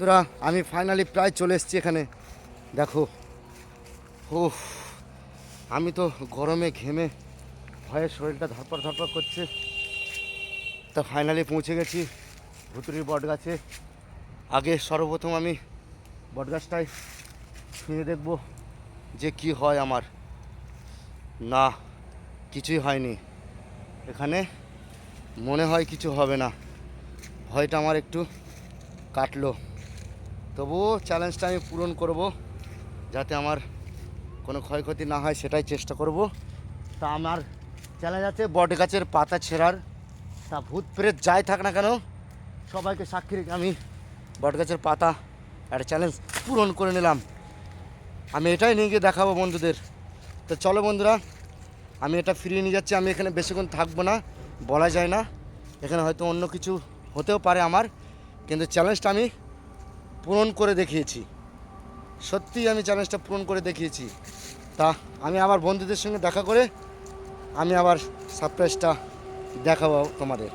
বন্ধুরা আমি ফাইনালি প্রায় চলে এসেছি এখানে। দেখো, ও আমি তো গরমে ঘেমে ভয়ে শরীরটা ধরপড় ধরপড় করছে। তা ফাইনালি পৌঁছে গেছি ভুতুড়ির বটগাছে। আগে সর্বপ্রথম আমি বটগাছটায় ছুঁয়ে দেখব যে কি হয় আমার। না, কিছুই হয়নি। এখানে মনে হয় কিছু হবে না। ভয়টা আমার একটু কাটলো। তবুও চ্যালেঞ্জটা আমি পূরণ করব, যাতে আমার কোনো ক্ষয়ক্ষতি না হয় সেটাই চেষ্টা করব। তা আমার চ্যালেঞ্জ আছে বটগাছের পাতা ছেঁড়ার। তা ভূত প্রেত যাই থাক না কেন, সবাইকে সাক্ষী রেখে আমি বটগাছের পাতা একটা চ্যালেঞ্জ পূরণ করে নিলাম। আমি এটাই নিয়ে গিয়ে দেখাবো বন্ধুদের। তো চলো বন্ধুরা, আমি এটা ফিরিয়ে নিয়ে যাচ্ছি। আমি এখানে বেশিক্ষণ থাকবো না, বলা যায় না। এখানে হয়তো অন্য কিছু হতেও পারে আমার, কিন্তু চ্যালেঞ্জটা আমি পূরণ করে দেখিয়েছি। সত্যিই আমি চ্যালেঞ্জটা পূরণ করে দেখিয়েছি। তা আমি আবার বন্ধুদের সঙ্গে দেখা করে আমি আবার সারপ্রাইজটা দেখাবো তোমাদের।